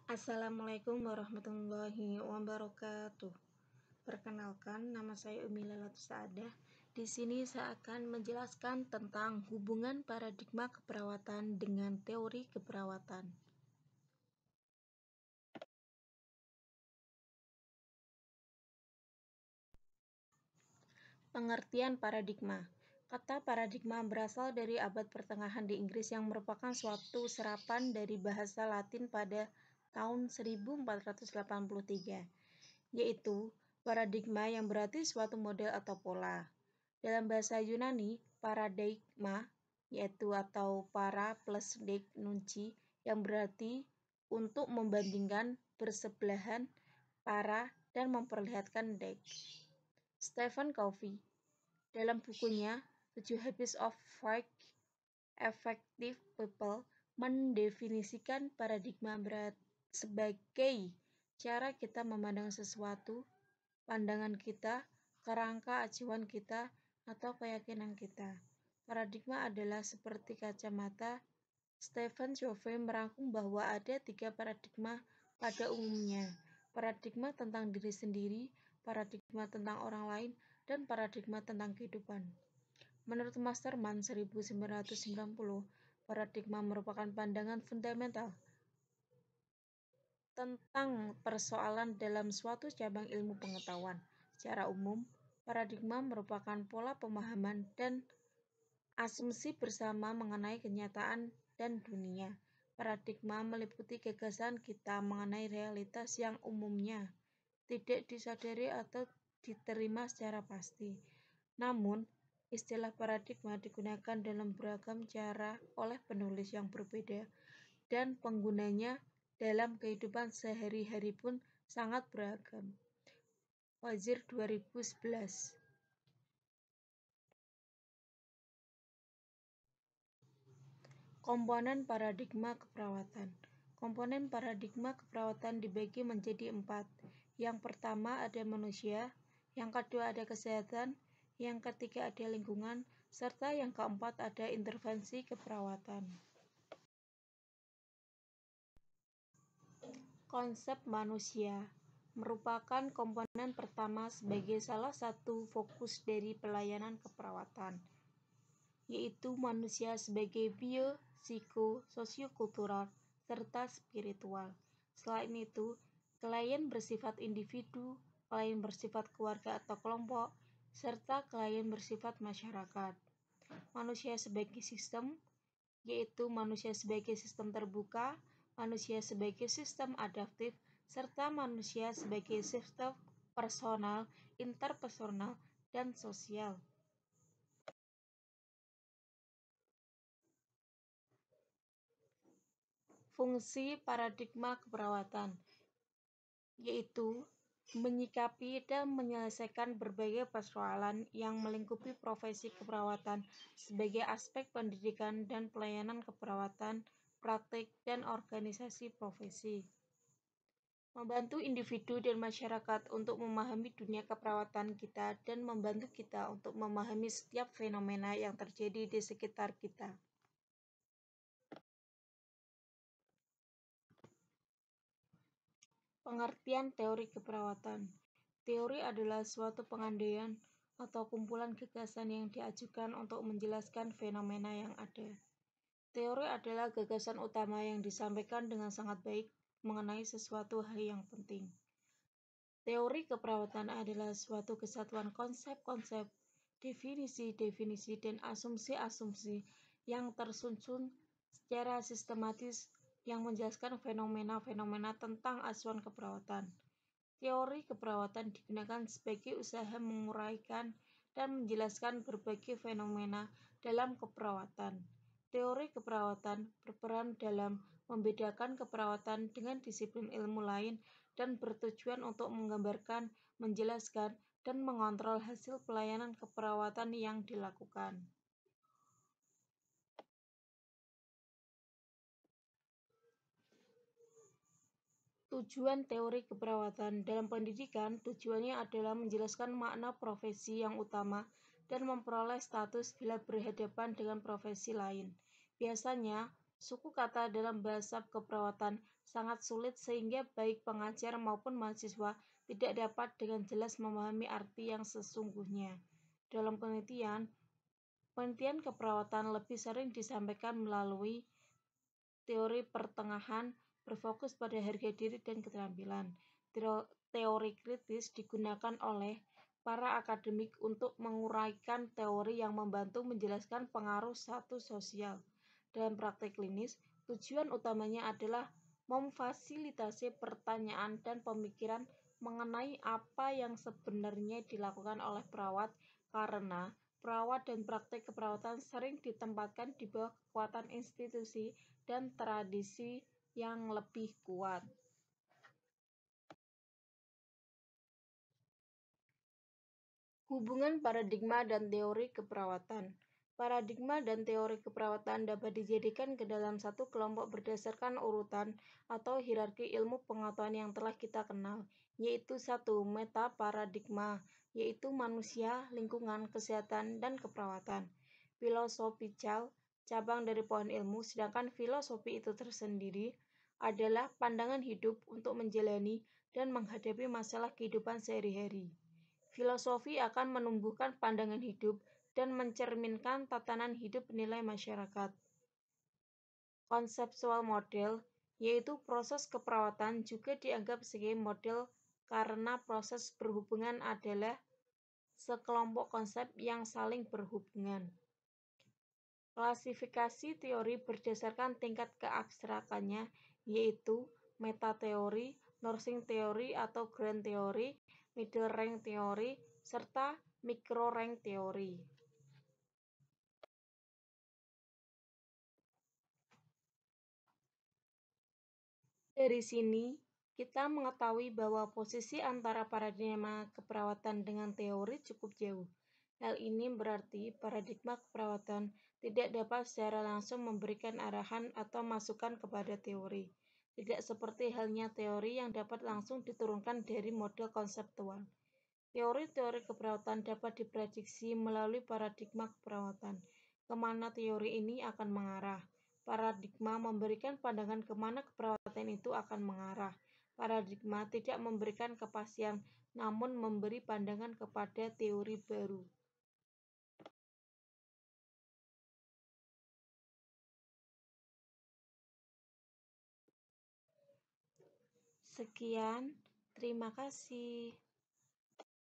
Assalamualaikum warahmatullahi wabarakatuh. Perkenalkan, nama saya Umi Lailatul Saadah. Di sini saya akan menjelaskan tentang hubungan paradigma keperawatan dengan teori keperawatan. Pengertian paradigma. Kata paradigma berasal dari abad pertengahan di Inggris yang merupakan suatu serapan dari bahasa Latin pada tahun 1483, yaitu paradigma yang berarti suatu model atau pola. Dalam bahasa Yunani, paradigma yaitu atau para plus deik nunci yang berarti untuk membandingkan, bersebelahan, para, dan memperlihatkan deik. Stephen Covey dalam bukunya 7 Habits of Highly Effective People mendefinisikan paradigma sebagai cara kita memandang sesuatu, pandangan kita, kerangka acuan kita, atau keyakinan kita. Paradigma adalah seperti kacamata. Stephen Covey merangkum bahwa ada 3 paradigma pada umumnya: paradigma tentang diri sendiri, paradigma tentang orang lain, dan paradigma tentang kehidupan. Menurut Masterman 1990, paradigma merupakan pandangan fundamental tentang persoalan dalam suatu cabang ilmu pengetahuan. Secara umum, paradigma merupakan pola pemahaman dan asumsi bersama mengenai kenyataan dan dunia. Paradigma meliputi gagasan kita mengenai realitas yang umumnya tidak disadari atau diterima secara pasti. Namun, istilah paradigma digunakan dalam beragam cara oleh penulis yang berbeda, dan penggunanya dalam kehidupan sehari-hari pun sangat beragam. Wazir 2011. Komponen paradigma keperawatan. Komponen paradigma keperawatan dibagi menjadi 4. Yang pertama ada manusia, yang kedua ada kesehatan, yang ketiga ada lingkungan, serta yang keempat ada intervensi keperawatan. Konsep manusia merupakan komponen pertama sebagai salah satu fokus dari pelayanan keperawatan, yaitu manusia sebagai bio, psiko, sosiokultural, serta spiritual. Selain itu, klien bersifat individu, klien bersifat keluarga atau kelompok, serta klien bersifat masyarakat. Manusia sebagai sistem, yaitu manusia sebagai sistem terbuka, manusia sebagai sistem adaptif, serta manusia sebagai sistem personal, interpersonal, dan sosial. Fungsi paradigma keperawatan, yaitu menyikapi dan menyelesaikan berbagai persoalan yang melingkupi profesi keperawatan sebagai aspek pendidikan dan pelayanan keperawatan, praktik, dan organisasi profesi. Membantu individu dan masyarakat untuk memahami dunia keperawatan kita dan membantu kita untuk memahami setiap fenomena yang terjadi di sekitar kita. Pengertian teori keperawatan. Teori adalah suatu pengandaian atau kumpulan gagasan yang diajukan untuk menjelaskan fenomena yang ada. Teori adalah gagasan utama yang disampaikan dengan sangat baik mengenai sesuatu hal yang penting. Teori keperawatan adalah suatu kesatuan konsep-konsep, definisi-definisi, dan asumsi-asumsi yang tersusun secara sistematis yang menjelaskan fenomena-fenomena tentang acuan keperawatan. Teori keperawatan digunakan sebagai usaha menguraikan dan menjelaskan berbagai fenomena dalam keperawatan. Teori keperawatan berperan dalam membedakan keperawatan dengan disiplin ilmu lain dan bertujuan untuk menggambarkan, menjelaskan, dan mengontrol hasil pelayanan keperawatan yang dilakukan. Tujuan teori keperawatan dalam pendidikan tujuannya adalah menjelaskan makna profesi yang utama dan memperoleh status bila berhadapan dengan profesi lain. Biasanya, Suku kata dalam bahasa keperawatan sangat sulit sehingga baik pengajar maupun mahasiswa tidak dapat dengan jelas memahami arti yang sesungguhnya. Dalam penelitian, penelitian keperawatan lebih sering disampaikan melalui teori pertengahan berfokus pada harga diri dan keterampilan. Teori kritis digunakan oleh para akademik untuk menguraikan teori yang membantu menjelaskan pengaruh status sosial. Dalam praktik klinis, tujuan utamanya adalah memfasilitasi pertanyaan dan pemikiran mengenai apa yang sebenarnya dilakukan oleh perawat karena perawat dan praktik keperawatan sering ditempatkan di bawah kekuatan institusi dan tradisi yang lebih kuat. Hubungan paradigma dan teori keperawatan. Paradigma dan teori keperawatan dapat dijadikan ke dalam satu kelompok berdasarkan urutan atau hierarki ilmu pengetahuan yang telah kita kenal, yaitu satu metaparadigma, yaitu manusia, lingkungan, kesehatan, dan keperawatan. Philosophical, cabang dari pohon ilmu, sedangkan filosofi itu tersendiri adalah pandangan hidup untuk menjalani dan menghadapi masalah kehidupan sehari-hari. Filosofi akan menumbuhkan pandangan hidup dan mencerminkan tatanan hidup nilai masyarakat. Konseptual model, yaitu proses keperawatan, juga dianggap sebagai model karena proses berhubungan adalah sekelompok konsep yang saling berhubungan. Klasifikasi teori berdasarkan tingkat keabstrakannya, yaitu metateori, nursing teori atau grand teori, middle rank teori, serta micro rank teori. Dari sini, kita mengetahui bahwa posisi antara paradigma keperawatan dengan teori cukup jauh. Hal ini berarti paradigma keperawatan tidak dapat secara langsung memberikan arahan atau masukan kepada teori. Tidak seperti halnya teori yang dapat langsung diturunkan dari model konseptual. Teori-teori keperawatan dapat diprediksi melalui paradigma keperawatan, kemana teori ini akan mengarah. Paradigma memberikan pandangan kemana keperawatan itu akan mengarah. Paradigma tidak memberikan kepastian, namun memberi pandangan kepada teori baru. Sekian, terima kasih.